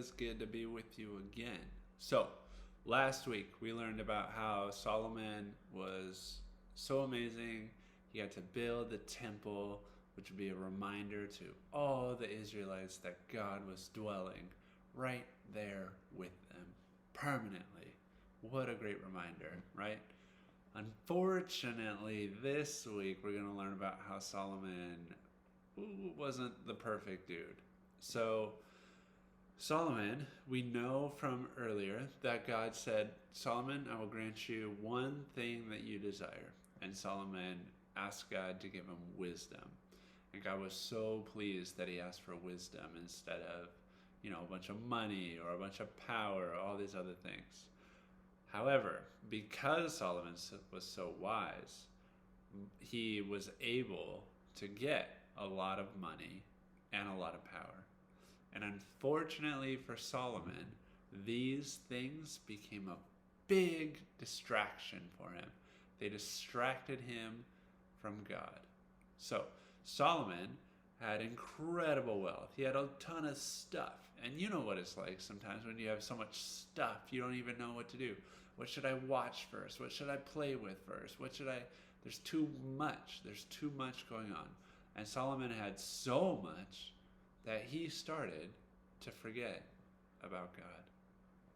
is good to be with you again. So, last week we learned about how Solomon was so amazing. He got to build the temple, which would be a reminder to all the Israelites that God was dwelling right there with them permanently. What a great reminder, right? Unfortunately, this week we're going to learn about how Solomon wasn't the perfect dude. So, Solomon, we know from earlier that God said, Solomon, I will grant you one thing that you desire. And Solomon asked God to give him wisdom. And God was so pleased that he asked for wisdom instead of, a bunch of money or a bunch of power or all these other things. However, because Solomon was so wise, he was able to get a lot of money and a lot of power. And unfortunately for Solomon, these things became a big distraction for him. They distracted him from God. So Solomon had incredible wealth. He had a ton of stuff. And you know what it's like sometimes when you have so much stuff, you don't even know what to do. What should I watch first? What should I play with first? There's too much. There's too much going on. And Solomon had so much that he started to forget about God.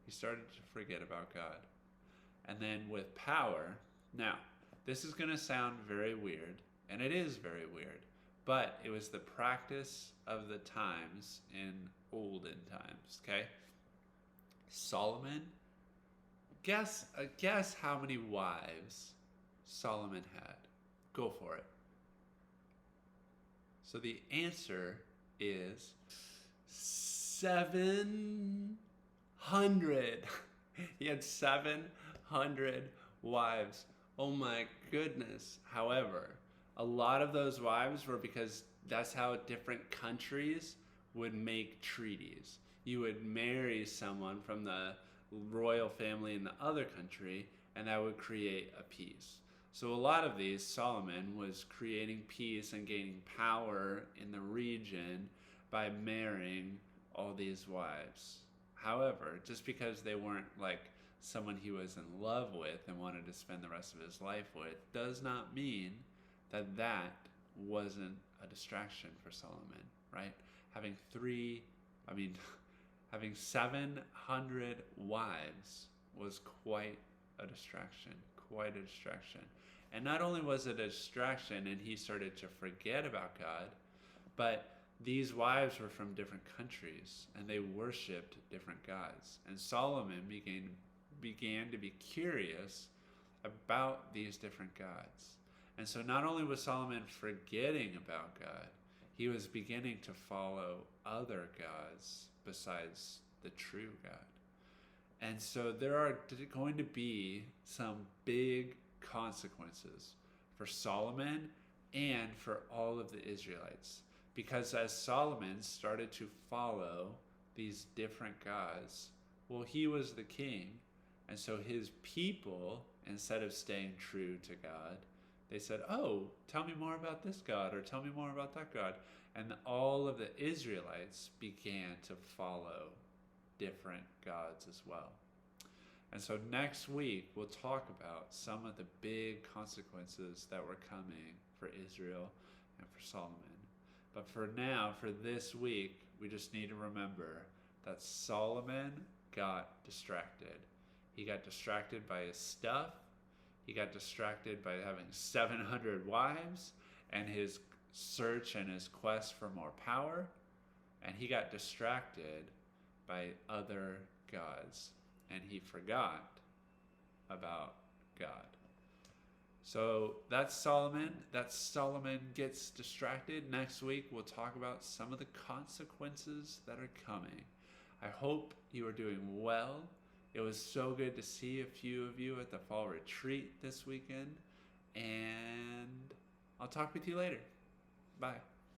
He started to forget about God. And then with power, now, this is going to sound very weird, and it is very weird, but it was the practice of the times in olden times, okay? Solomon, guess how many wives Solomon had. Go for it. So the answer is 700. He had 700 wives. Oh my goodness. However, a lot of those wives were because that's how different countries would make treaties. You would marry someone from the royal family in the other country, and that would create a peace. So a lot of these, Solomon was creating peace and gaining power in the region by marrying all these wives. However, just because they weren't like someone he was in love with and wanted to spend the rest of his life with, does not mean that that wasn't a distraction for Solomon, right? Having having 700 wives was quite a distraction. And not only was it a distraction and he started to forget about God, but these wives were from different countries and they worshipped different gods. And Solomon began to be curious about these different gods. And so not only was Solomon forgetting about God, he was beginning to follow other gods besides the true God. And so there are going to be some big consequences for Solomon and for all of the Israelites. Because as Solomon started to follow these different gods, well, he was the king. And so his people, instead of staying true to God, they said, oh, tell me more about this God, or tell me more about that God. And all of the Israelites began to follow different gods as well. And so next week, we'll talk about some of the big consequences that were coming for Israel and for Solomon. But for now, for this week, we just need to remember that Solomon got distracted. He got distracted by his stuff. He got distracted by having 700 wives and his search and his quest for more power. And he got distracted by other gods. And he forgot about God. So that's Solomon. Solomon gets distracted. Next week, we'll talk about some of the consequences that are coming. I hope you are doing well. It was so good to see a few of you at the fall retreat this weekend. And I'll talk with you later. Bye.